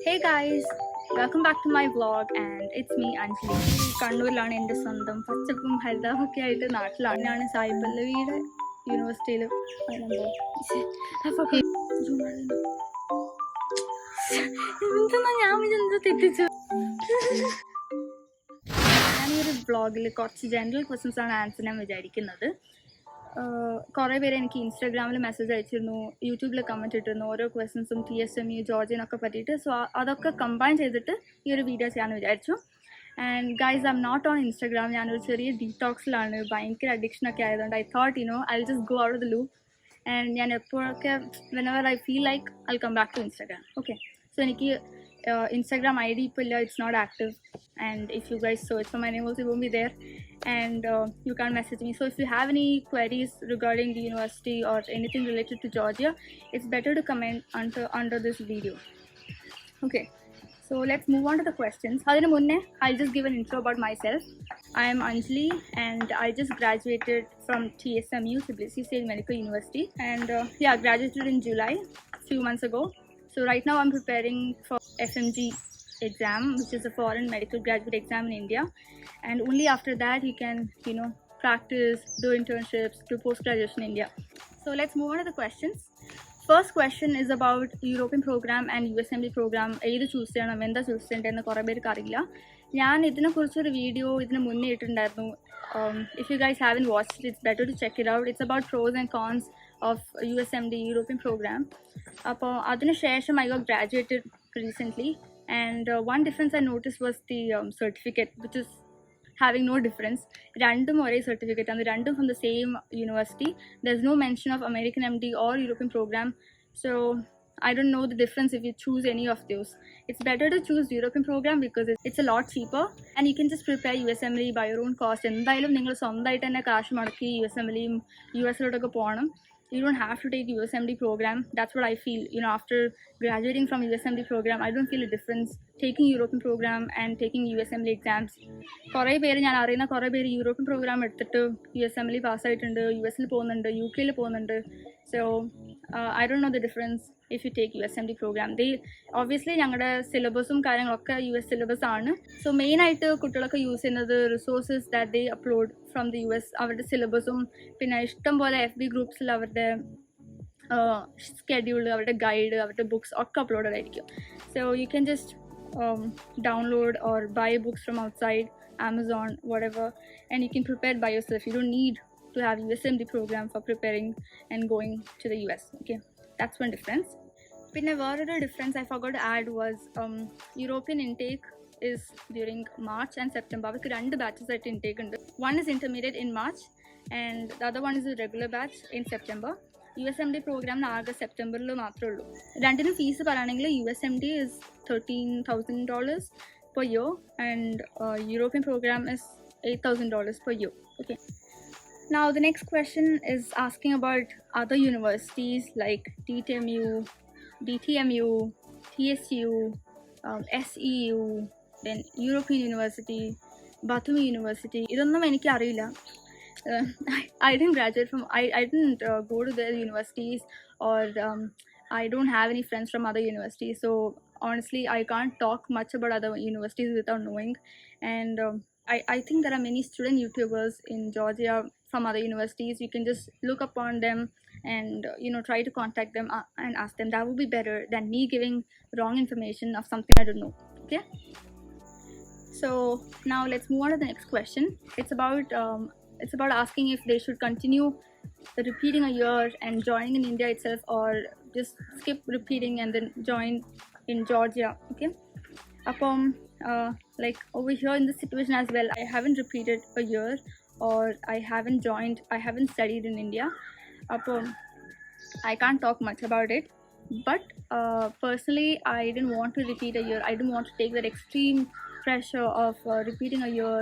Hey guys, welcome back to my vlog and it's me Anjali. കണ്ണൂരിലാണ് എൻ്റെ സ്വന്തം പച്ചപ്പും ഹരിതാവൊക്കെ ആയിട്ട് നാട്ടിലാണ്. ഞാൻ സായി പല്ലവിയുടെ യൂണിവേഴ്സിറ്റിയിൽ എന്തെന്നാ ഞാൻ വിചാരിച്ചു തെറ്റിച്ചു. ഞാൻ ഈ ഒരു വ്ളോഗിൽ കുറച്ച് ജനറൽ ക്വസ്റ്റ്യൻസ് ആണ് ആൻസർ ചെയ്യാൻ വിചാരിക്കുന്നത്. കുറേ പേര് എനിക്ക് ഇൻസ്റ്റാഗ്രാമിൽ മെസ്സേജ് അയച്ചിരുന്നു, യൂട്യൂബിൽ കമൻറ്റ് ഇട്ടിരുന്നു ഓരോ ക്വസ്റ്റ്യൻസും TSMU ജോർജിയനൊക്കെ പറ്റിയിട്ട്. സോ അതൊക്കെ കമ്പൈൻ ചെയ്തിട്ട് ഈ ഒരു വീഡിയോ ചെയ്യാമെന്ന് വിചാരിച്ചു. And guys I'm not on Instagram. ഞാനൊരു ചെറിയ ഡീടോക്സിലാണ്, ഭയങ്കര അഡിക്ഷനൊക്കെ ആയതുകൊണ്ട് I thought I just go out of the loop and ഞാൻ എപ്പോഴൊക്കെ whenever I feel like I come back to Instagram. Okay, so എനിക്ക് Instagram ID ഇപ്പോൾ ഇല്ല, it's not active, and if you guys search for my name also it won't be there, and you can't message me. So if you have any queries regarding the university or anything related to Georgia, it's better to comment under this video. Okay, so let's move on to the questions. Adinu munne I'll just give an intro about myself. I am Anjali and I just graduated from TSMU, Tbilisi State Medical University, and graduated in July, few months ago. So right now I'm preparing for FMG exam, which is a foreign medical graduate exam in India, and only after that you can practice, do internships, do postgraduation in India. So let's move on to the questions. First question is about European program and USMD program. ഏത് choose ചെയ്യണം, എന്താ choose ചെയ്യേണ്ടതെന്ന് കുറേ പേർക്ക് അറിയില്ല. ഞാൻ ഇതിനെക്കുറിച്ചൊരു video ഇതിന് മുന്നേ ഇട്ടിട്ടുണ്ടായിരുന്നു. If you guys haven't watched it, it's better to check it out. It's about pros and cons of USMD European program. അപ്പോൾ അതിനുശേഷം I got graduated recently, and one difference I noticed was the certificate, which is having no difference. രണ്ടും ഒരേ certificate ആണ്, രണ്ടും from the same university. There's no mention of American MD or European program, so I don't know the difference if you choose any of those. It's better to choose European program because it's a lot cheaper and you can just prepare USMLE by your own cost. എന്തായാലും നിങ്ങൾ സ്വന്തമായിട്ട് തന്നെ കാശ് മുടക്കി USMLEയും US-ലോട്ടൊക്കെ പോകണം. You don't have to take USMD program. That's what I feel. After graduating from USMD program, I don't feel a difference taking European program and taking USMD exams. കുറേ പേര് ഞാൻ അറിയുന്ന കുറേ പേര് യൂറോപ്യൻ പ്രോഗ്രാം എടുത്തിട്ട് USMD പാസ്സായിട്ടുണ്ട്, US-ൽ പോകുന്നുണ്ട്, UK-ൽ പോകുന്നുണ്ട്. So I don't know the difference if you take USMD program. They obviously ഞങ്ങളുടെ സിലബസും കാര്യങ്ങളൊക്കെ US സിലബസ് ആണ്. സോ മെയിനായിട്ട് കുട്ടികളൊക്കെ യൂസ് ചെയ്യുന്നത് resources that they upload from the US. അവരുടെ സിലബസും പിന്നെ ഇഷ്ടം പോലെ FB ഗ്രൂപ്പ്സിൽ അവരുടെ സ്കെഡ്യൂൾ, അവരുടെ ഗൈഡ്, അവരുടെ ബുക്സ് ഒക്കെ അപ്ലോഡഡ് ആയിരിക്കും. So you can just download or buy books from outside, Amazon, whatever, and you can prepare by yourself. You don't need to have USMD program for preparing and going to the US. Okay, that's one difference. Pinne another difference I forgot to add was European intake is during March and September. Avukku rendu batches at intake undu. One is intermediate in March and the other one is a regular batch in September. USMD program ആകെ സെപ്റ്റംബറിൽ മാത്രമേ ഉള്ളൂ. രണ്ടിനും fees പറയുകയാണെങ്കിൽ USMD is $13,000 per year and European program is $8,000 per year. Okay. Now the next question is asking about other universities like DTMU, TSU, SEU, then European University, Batumi University. ഇതൊന്നും എനിക്ക് അറിയില്ല. I didn't graduate from, I didn't go to their universities, or I don't have any friends from other universities. So honestly, I can't talk much about other universities without knowing. And I think there are many student YouTubers in Georgia from other universities. You can just look upon them and try to contact them and ask them. That would be better than me giving wrong information of something I don't know. Okay, so now let's move on to the next question. It's about asking if they should continue repeating a year and joining in India itself, or just skip repeating and then join in Georgia. Okay, like over here in this situation as well, I haven't repeated a year, or I haven't studied in India. I can't talk much about it, but personally I didn't want to repeat a year. I didn't want to take that extreme pressure of repeating a year.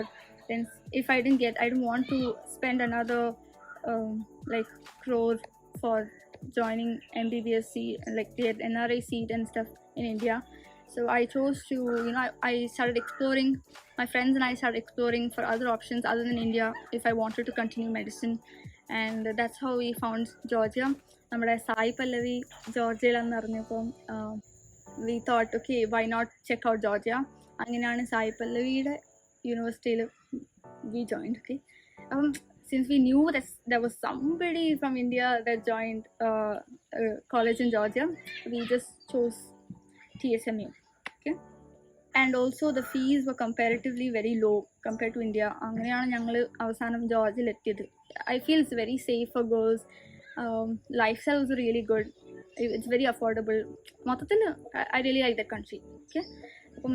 Then if I didn't want to spend another like crore for joining MBBS seat, like the NRI seat and stuff in India. So I chose to, I started exploring, my friends and I started exploring for other options other than India if I wanted to continue medicine, and that's how we found Georgia. നമ്മുടെ സായി പല്ലവി ജോർജിയയിലാണെന്ന് അറിഞ്ഞപ്പോൾ we thought, okay, why not check out Georgia? അങ്ങനെയാണ് സായി പല്ലവിയുടെ യൂണിവേഴ്സിറ്റിയിൽ we joined. Okay, since we knew that there was somebody from India that joined college in Georgia, we just chose TSMU. Okay, and also the fees were comparatively very low compared to India. അങ്ങനെയാണ് ഞങ്ങൾ അവസാനം ജോർജിൽ എത്തിയത്. I feel it's very safe for girls. Lifestyle is really good. It's very affordable. മൊത്തത്തിൽ I really like that country. Okay,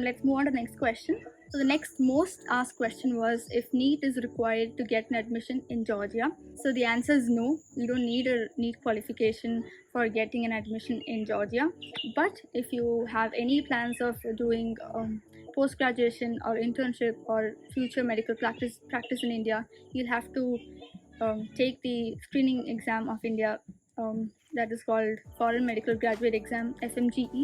let's move on to the next question. So the next most asked question was if NEET is required to get an admission in Georgia. So the answer is no. You don't need a NEET qualification for getting an admission in Georgia. But if you have any plans of doing post-graduation or internship or future medical practice in India, you'll have to take the screening exam of India, that is called Foreign Medical Graduate Exam, FMGE,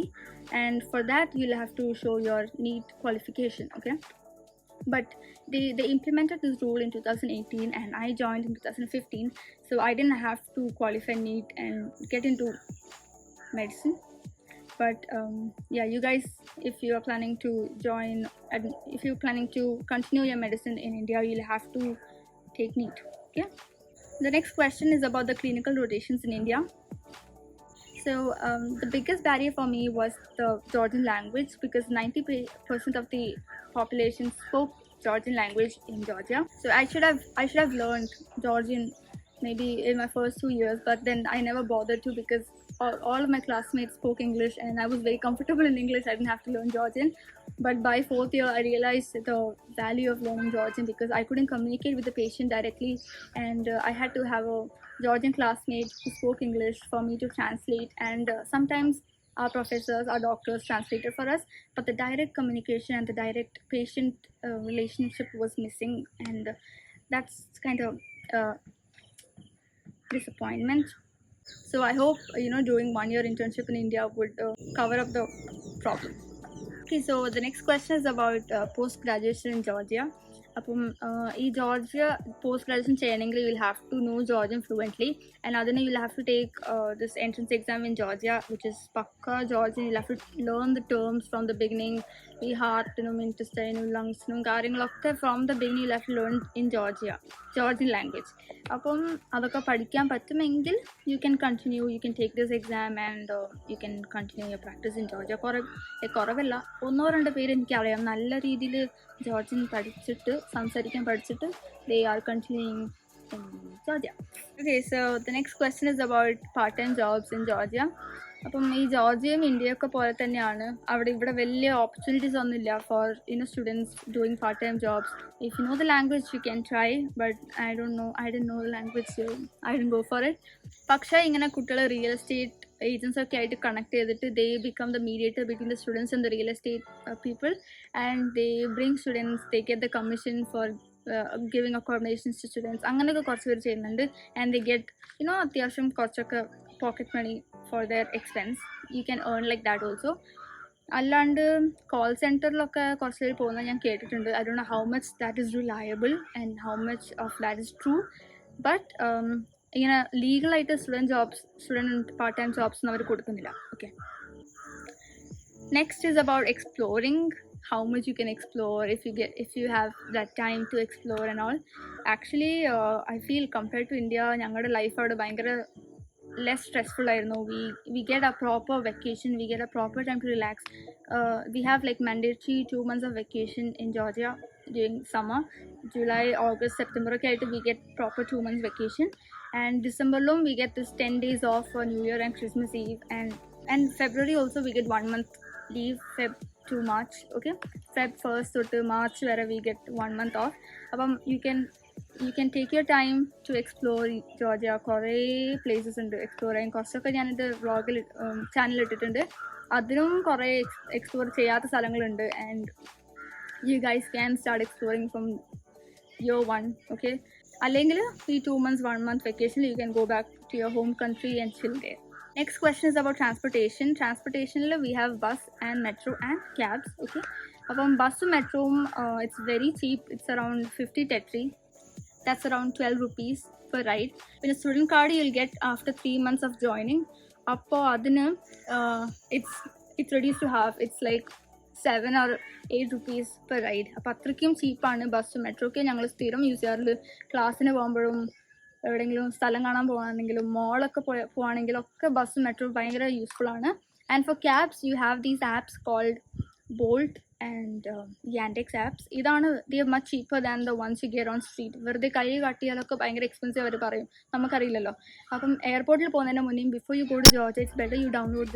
and for that you'll have to show your NEET qualification. Okay, but they implemented this rule in 2018 and I joined in 2015, so I didn't have to qualify NEET and get into medicine. But yeah, you guys, if you are planning to join and if you're planning to continue your medicine in India, you'll have to take NEET. Okay, the next question is about the clinical rotations in India. So the biggest barrier for me was the Georgian language, because 90% of the population spoke Georgian language in Georgia. So I should have learned Georgian maybe in my first 2 years, but then I never bothered to, because all of my classmates spoke English and I was very comfortable in English. I didn't have to learn Georgian. But by 4th year, I realized the value of learning Georgian, because I couldn't communicate with the patient directly, and I had to have a Georgian classmate who spoke English for me to translate. And sometimes our professors, our doctors translated for us, but the direct communication and the direct patient relationship was missing, and that's kind of disappointment. So I hope doing 1 year internship in India would cover up the problem. Okay, so the next question is about post-graduation in Georgia. അപ്പം ഈ Georgia post graduation ചെയ്യണമെങ്കിൽ you will have to know Georgian fluently, and അതിന് you will have to take this entrance exam in Georgia which is പക്ക Georgian. You have to learn the terms from the beginning. ഈ ഹാർട്ടിനും ഇൻറ്റസ്റ്റൈനും ലങ്സിനും കാര്യങ്ങളൊക്കെ from the beginning you have to learn in Georgian language. അപ്പം അതൊക്കെ പഠിക്കാൻ പറ്റുമെങ്കിൽ you can continue, you can take this exam and you can continue your practice in Georgia. കുറവല്ല, 1-2 പേര് എനിക്കറിയാം നല്ല രീതിയിൽ ജോർജിയൻ പഠിച്ചിട്ട് സംസാരിക്കാൻ പഠിച്ചിട്ട് they are continuing in Georgia. Okay, so the next question is about part-time jobs in Georgia. അപ്പം ഈ ജോർജിയയും ഇന്ത്യയൊക്കെ പോലെ തന്നെയാണ്. ഇവിടെ വലിയ ഓപ്പർച്യൂണിറ്റീസ് ഒന്നുമില്ല for students doing part time jobs. If you know the language you can try, but I don't know the language, I don't go for it. പക്ഷേ ഇങ്ങനെ കുട്ടികൾ റിയൽ എസ്റ്റേറ്റ് agents ഒക്കെ ആയിട്ട് കണക്ട് ചെയ്തിട്ട് they become the mediator between the students and the real estate people, and they bring students, they get the commission for giving accommodations to students. അങ്ങനെയൊക്കെ കുറച്ച് പേര് ചെയ്യുന്നുണ്ട്, and they get അത്യാവശ്യം കുറച്ചൊക്കെ pocket money for their expense. You can earn like that also. അല്ലാണ്ട് call സെൻറ്ററിലൊക്കെ കുറച്ച് പേര് പോകുന്നത് ഞാൻ കേട്ടിട്ടുണ്ട്. I don't know how much that is reliable and how much of that is true, but ഇങ്ങനെ ലീഗലായിട്ട് student part time jobs ഒന്നും അവർ കൊടുക്കുന്നില്ല. Okay, next is about exploring, how much you can explore, if you have that time to explore and all. Actually I feel compared to India, ഞങ്ങളുടെ life അവിടെ ഭയങ്കര less stressful ആയിരുന്നു. We get a proper vacation, we get a proper time to relax. We have like mandatory 2 months of vacation in Georgia during summer. July, August, September ഒക്കെ ആയിട്ട് we get proper 2 months vacation, and December we get this 10 days off for New Year and Christmas Eve, and February also we get 1 month leave, Feb to March. Okay, Feb 1st to March where we get 1 month off. അപ്പം you can take your time to explore Georgia. കുറേ places ഉണ്ട് explore ചെയ്യാൻ. കുറച്ചൊക്കെ ഞാനിത് വ്ളോഗിൽ channel ഇട്ടിട്ടുണ്ട്. അതിനും കുറേ എക്സ്പ്ലോർ ചെയ്യാത്ത സ്ഥലങ്ങളുണ്ട്, and you guys can start exploring from year 1. Okay, അല്ലെങ്കിൽ ഈ 2 months 1 month vacation you can go back to your home country and chill there. Next question is about transportation. Transportationil we have bus and metro and cabs. Okay, അപ്പം ബസ്സും മെട്രോവും it's very cheap. It's around 50 tetri. That's around 12 rupees per ride. When a student card you'll get after 3 months of joining. അപ്പോൾ അതിന് it's reduced to half. It's like 7 or 8 rupees per ride. അപ്പോൾ അത്രയ്ക്കും ചീപ്പാണ് bus metro ഒക്കെ ഞങ്ങൾ സ്ഥിരം use ചെയ്യാറുണ്ട്. ക്ലാസ്സിന് പോകുമ്പോഴും എവിടെയെങ്കിലും സ്ഥലം കാണാൻ പോകുകയാണെങ്കിലും മോളൊക്കെ പോവുകയാണെങ്കിലും ഒക്കെ ബസ് മെട്രോ ഭയങ്കര യൂസ്ഫുൾ ആണ്. And for cabs you have these apps called Bolt and Yandex apps. ഇതാണ് they are much cheaper than the ones you get on street. വെറുതെ കൈ കാട്ടിയാലൊക്കെ ഭയങ്കര എക്സ്പെൻസീവ് അവർ പറയും, നമുക്കറിയില്ലല്ലോ. അപ്പം എയർപോർട്ടിൽ പോകുന്നതിന് മുന്നേ before you go to Georgia it's better you download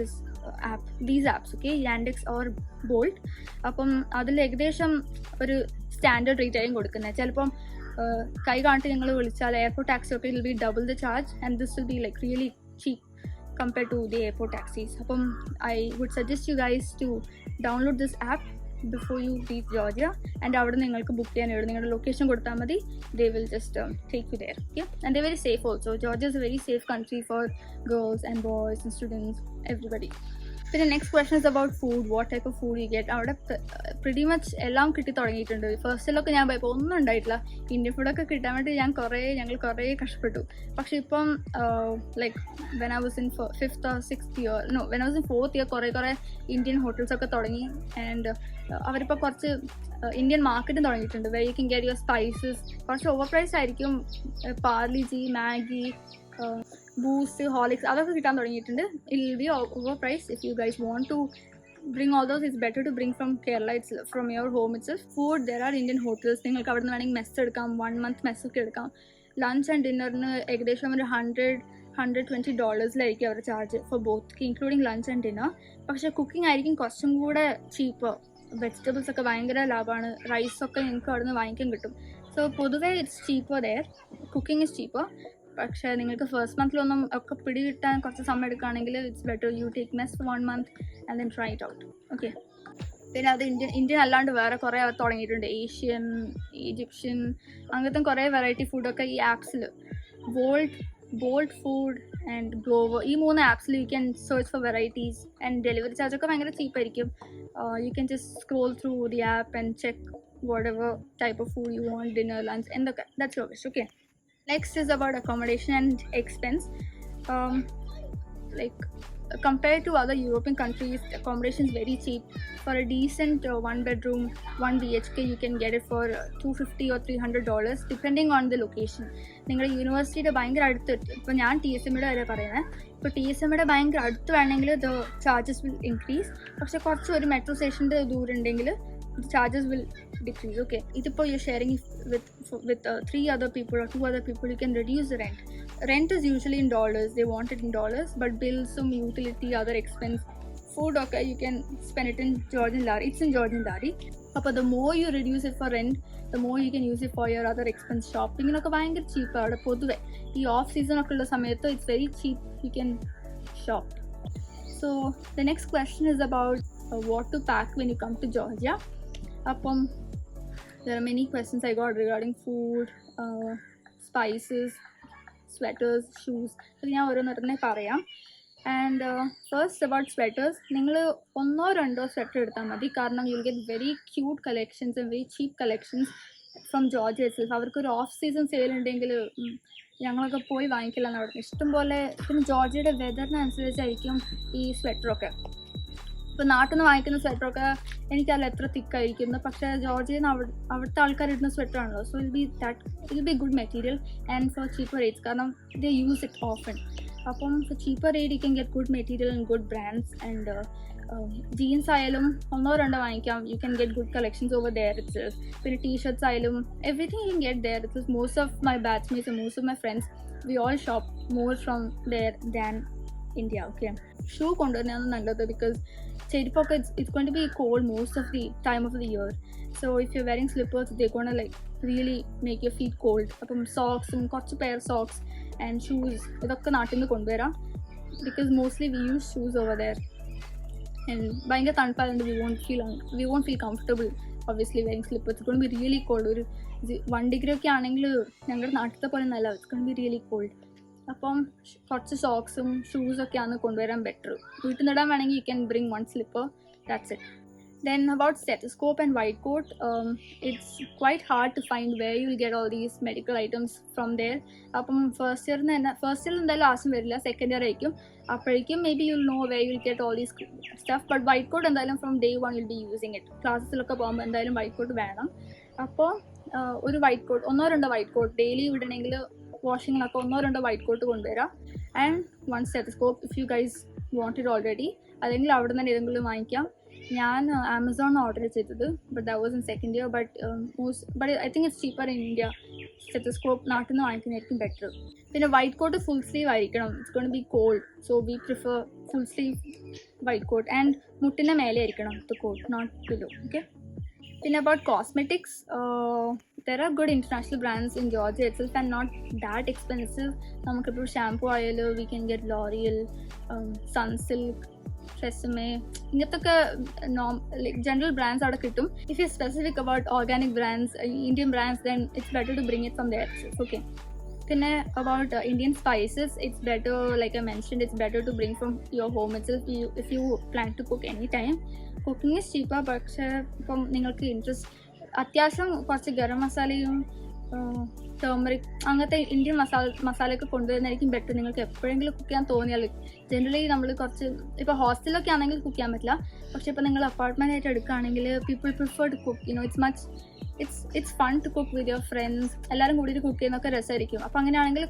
these apps okay, Yandex or Bolt. അപ്പം അതിൽ ഏകദേശം ഒരു സ്റ്റാൻഡേർഡ് റേറ്റ് ആയും കൊടുക്കുന്നത്. ചിലപ്പം കൈ കാണിട്ട് നിങ്ങൾ വിളിച്ചാൽ എയർപോർട്ട് ടാക്സി ഒക്കെ will be double the charge and this will be like really cheap compared to the airport taxis. അപ്പം I would suggest you guys to download this app before you reach Georgia, and അവിടെ നിങ്ങൾക്ക് book ചെയ്യാൻ നിങ്ങളുടെ location കൊടുത്താൽ മതി. They will just take you there. Yeah, and they're very safe also. Georgia is a very safe country for girls and boys and students, everybody. പിന്നെ next question is about food, what type of food you get. അവിടെ pretty much എല്ലാം കിട്ടി തുടങ്ങിയിട്ടുണ്ട്. ഫസ്റ്റിലൊക്കെ ഞാൻ പോയപ്പോൾ ഒന്നും ഉണ്ടായിട്ടില്ല. Indian ഫുഡൊക്കെ കിട്ടാൻ വേണ്ടി ഞങ്ങൾ കുറേ കഷ്ടപ്പെട്ടു. പക്ഷെ ഇപ്പം like when I was in 5th or 6th year, no, when I was in 4th year കുറേ ഇന്ത്യൻ ഹോട്ടൽസൊക്കെ തുടങ്ങി. ആൻഡ് അവരിപ്പോൾ കുറച്ച് ഇന്ത്യൻ മാർക്കറ്റും തുടങ്ങിയിട്ടുണ്ട്. where you can get your spices. കുറച്ച് ഓവർ പ്രൈസ് ആയിരിക്കും. പാർലിജി, മാഗി, ബൂസ്റ്റ്, ഹോർലിക്സ് അതൊക്കെ കിട്ടാൻ തുടങ്ങിയിട്ടുണ്ട്. It will be over price. If you guys want to bring all those, it's better to bring from Kerala, it's from your home itself. Food, there are Indian hotels. നിങ്ങൾക്ക് അവിടെ നിന്ന് വേണമെങ്കിൽ mess എടുക്കാം, 1 month മെസ്സൊക്കെ എടുക്കാം. Lunch and ഡിന്നറിന് ഏകദേശം ഒരു $100-120 അവർ charge for both, including lunch and dinner. പക്ഷേ കുക്കിംഗ് ആയിരിക്കും കുറച്ചും കൂടെ ചീപ്പ്. വെജിറ്റബിൾസ് ഒക്കെ ഭയങ്കര ലാഭമാണ്. റൈസൊക്കെ നിങ്ങൾക്ക് അവിടെ നിന്ന് വാങ്ങിക്കാൻ കിട്ടും. സോ പൊതുവേ it's cheaper there. Cooking is cheaper. പക്ഷേ നിങ്ങൾക്ക് ഫസ്റ്റ് മന്തിലൊന്നും ഒക്കെ പിടികിട്ടാൻ കുറച്ച് സമയം എടുക്കുകയാണെങ്കിൽ it's better you take mess for 1 month and then try it out. Okay, പിന്നെ അത് ഇന്ത്യൻ അല്ലാണ്ട് വേറെ കുറേ തുടങ്ങിയിട്ടുണ്ട്. ഏഷ്യൻ, ഈജിപ്ഷ്യൻ, അങ്ങനത്തെ കുറേ വെറൈറ്റി ഫുഡൊക്കെ ഈ ആപ്സിൽ ബോൾട്ട് ഫുഡ് ആൻഡ് ഗ്ലോവർ, ഈ 3 ആപ്സിൽ you can search for varieties. And delivery ചാർജൊക്കെ ഭയങ്കര ചീപ്പായിരിക്കും. You can just scroll through the app and check whatever type of food you want, dinner, lunch, and that's your wish. Okay, next is about accommodation and expense. Like compared to other European countries, accommodation is very cheap. For a decent 1 bedroom 1 BHK you can get it for $250 or $300 depending on the location. നിങ്ങളുടെ യൂണിവേഴ്സിറ്റിയുടെ ഭയങ്കര അടുത്ത്, ഇപ്പോൾ ഞാൻ TSMUയുടെ വരെ പറയുന്നത്, ഇപ്പോൾ TSMUയുടെ ഭയങ്കര അടുത്ത് വേണമെങ്കിൽ ദ ചാർജസ് വിൽ ഇൻക്രീസ്. പക്ഷേ കുറച്ച് ഒരു മെട്രോ സ്റ്റേഷൻ്റെ ദൂരം ഉണ്ടെങ്കിൽ the charges will decrease. Okay, ഇതിപ്പോൾ you're sharing with 3 other people or 2 other people, you can reduce the rent. Rent is usually in dollars, they want it in dollars, but bills, some utility, other expense, food, okay, you can spend it in Georgian lari. It's in Georgian lari. But the more you reduce it for rent, the more you can use it for your other expense. Shopping ഒക്കെ ഭയങ്കര ചീപ്പ് അവിടെ പൊതുവെ. ഈ off season ഒക്കെ ഉള്ള സമയത്ത് it's very cheap, you can shop. So the next question is about what to pack when you come to Georgia. അപ്പം there are many questions I got regarding food, spices, sweaters, shoes. അപ്പോൾ ഞാൻ ഓരോന്നൊരുന്നെ പറയാം. And first about sweaters, നിങ്ങൾ 1-2 sweater എടുത്താൽ മതി. കാരണം you will get very cute collections and very cheap collections from Georgia itself. അവർക്കൊരു off season sale ഉണ്ടെങ്കിൽ ഞങ്ങളൊക്കെ പോയി വാങ്ങിക്കില്ലെന്ന് അവിടെ ഇഷ്ടംപോലെ. പിന്നെ ജോർജിയയുടെ വെതറിനനുസരിച്ചായിരിക്കും ഈ സ്വെറ്ററൊക്കെ. ഇപ്പോൾ നാട്ടിൽ നിന്ന് വാങ്ങിക്കുന്ന സ്വെറ്ററൊക്കെ എനിക്കതിൽ എത്ര തിക്കായിരിക്കുന്നു, പക്ഷേ ജോർജിയയിൽ നിന്ന് അവിടുത്തെ ആൾക്കാർ ഇടുന്ന സ്വെറ്ററാണല്ലോ. So it will be good material and for cheaper rates, കാരണം ദേ യൂസ് ഇറ്റ് ഓഫൻ. അപ്പം for cheaper rate you can get good material and good brands. And jeans ആയാലും 1-2 വാങ്ങിക്കാം. You can get good collections over there itself. പിന്നെ T-shirts ആയാലും everything you can get there itself. Most of my batchmates and most of my friends we all shop more from there than India. Okay, shoe കൊണ്ടുവരുന്നതാണ് നല്ലത്, because ചെരുപ്പൊക്കെ it's going to be cold most of the time of the year. So if you're wearing slippers, they're going to like really make your feet cold. അപ്പം സോക്സും കുറച്ച് pair socks and shoes ഇതൊക്കെ നാട്ടിൽ നിന്ന് കൊണ്ടുവരാം, because mostly we use shoes over there. And ഭയങ്കര തണുപ്പായതുകൊണ്ട് we won't feel comfortable obviously wearing slippers. It's going to be really cold. ഒരു 1 degree ഒക്കെ ആണെങ്കിൽ ഞങ്ങളുടെ നാട്ടിലത്തെ പോലെ നല്ല, it's going to be really cold. അപ്പം കുറച്ച് സോക്സും ഷൂസൊക്കെയാണ് കൊണ്ടുവരാൻ ബെറ്റർ. വീട്ടിൽ നിന്നിടാൻ വേണമെങ്കിൽ you can bring 1 slipper, that's it. Then about stethoscope and white coat, it's quite hard to find where you'll get all these medical items from there. അപ്പം first ഇയറിൽ എന്തായാലും ആവശ്യം വരില്ല, സെക്കൻഡ് ഇയർ ആയിരിക്കും. അപ്പോഴേക്കും may be you'll no way you'll get all these stuff. But white coat എന്തായാലും from day one you'll be using it. ക്ലാസ്സിലൊക്കെ പോകുമ്പോൾ എന്തായാലും വൈറ്റ് കോട്ട് വേണം. അപ്പോൾ ഒരു white coat, 1-2 white coat daily വിടണമെങ്കിൽ വാഷിങ്ങിനൊക്കെ 1-2 വൈറ്റ് കോട്ട് കൊണ്ടുവരാം. And 1 stethoscope if you guys want it already, അല്ലെങ്കിൽ അവിടെ നിന്ന് ഏതെങ്കിലും വാങ്ങിക്കാം. ഞാൻ ആമസോൺ ഓർഡർ ചെയ്തത്, but that was in second year. But I think it's cheaper in India. Stethoscope നാട്ടിൽ നിന്ന് വാങ്ങിക്കുന്നതായിരിക്കും ബെറ്റർ. പിന്നെ വൈറ്റ് കോട്ട് ഫുൾ സ്ലീവ് ആയിരിക്കണം. It's gonna be cold, so we prefer full sleeve white coat. And മുട്ടിൻ്റെ മേലെ ആയിരിക്കണം the coat, not below. Okay. പിന്നെ about cosmetics, there are good international brands in Georgia itself and not that expensive. നമുക്കിപ്പോൾ shampoo ആയാലും we can get L'Oreal, Sunsilk, TSMU, ഇങ്ങനത്തെ ഒക്കെ general brands അവിടെ കിട്ടും. If you're specific about organic brands, Indian brands, then it's better to bring it from there. Okay. പിന്നെ about Indian spices, it's better, like I mentioned, it's better to bring from your home itself if you plan to cook anytime. Cooking is ചീപ്പാ. പക്ഷേ ഇപ്പം നിങ്ങൾക്ക് interest അത്യാവശ്യം കുറച്ച് ഗരം മസാലയും turmeric അങ്ങനത്തെ Indian മസാലയൊക്കെ കൊണ്ടുവരുന്നതായിരിക്കും ബെറ്റർ. നിങ്ങൾക്ക് എപ്പോഴെങ്കിലും കുക്ക് ചെയ്യാൻ തോന്നിയാൽ. ജനറലി നമ്മൾ കുറച്ച് ഇപ്പോൾ ഹോസ്റ്റലൊക്കെ ആണെങ്കിൽ കുക്ക് ചെയ്യാൻ പറ്റില്ല. പക്ഷേ ഇപ്പോൾ നിങ്ങൾ അപ്പാർട്ട്മെൻ്റ് ആയിട്ട് എടുക്കുകയാണെങ്കിൽ people prefer to cook. It's fun to cook with your friends. എല്ലാവരും കൂടിയിട്ട് കുക്ക് ചെയ്യുന്നൊക്കെ രസമായിരിക്കും. അപ്പോൾ അങ്ങനെയാണെങ്കിൽ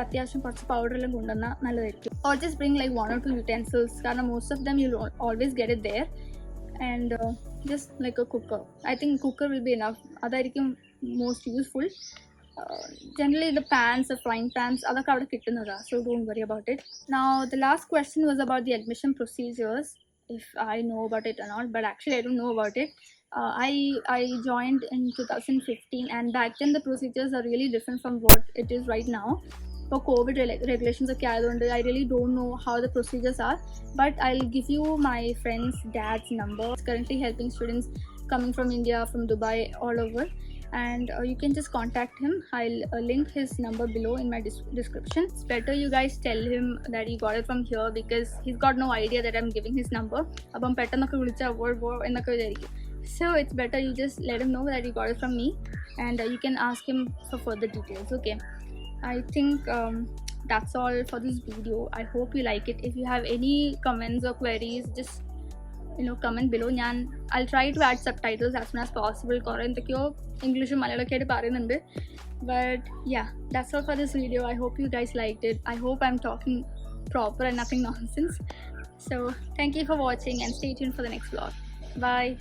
അത്യാവശ്യം കുറച്ച് പൗഡറെല്ലാം കൊണ്ടുവന്നാൽ നല്ലതായിരിക്കും. Or just bring like 1 or 2 utensils, കാരണം most of them you always get it there. And just like a cooker, I think cooker will be enough. Adarikkum most useful. Generally the pans, the frying pans, adakku avada kittunnada, so don't worry about it. Now the last question was about the admission procedures, if I know about it or not, but actually I don't know about it. I joined in 2015, and back then the procedures are really different from what it is right now. For COVID regulations ഒക്കെ ആയതുകൊണ്ട് I really don't know how the procedures are, but I'll give you my friend's dad's number. He's currently helping students coming from India, from Dubai, all over, and you can just contact him. I'll link his number below in my description. It's better you guys tell him that you got it from here, because he's got no idea that I'm giving his number. അപ്പം പെട്ടെന്നൊക്കെ വിളിച്ചാൽ എന്നൊക്കെ വിചാരിക്കും. So it's better you just let him know that you got it from me, and you can ask him for further details. Okay. I think that's all for this video. I hope you like it. If you have any comments or queries, just comment below. I'll try to add subtitles as soon as possible. English and Malayalam ഒക്കെ പറയുന്നുണ്ട്. But yeah, that's all for this video. I hope you guys liked it. I hope I'm talking proper and nothing nonsense. So thank you for watching, and stay tuned for the next vlog. Bye.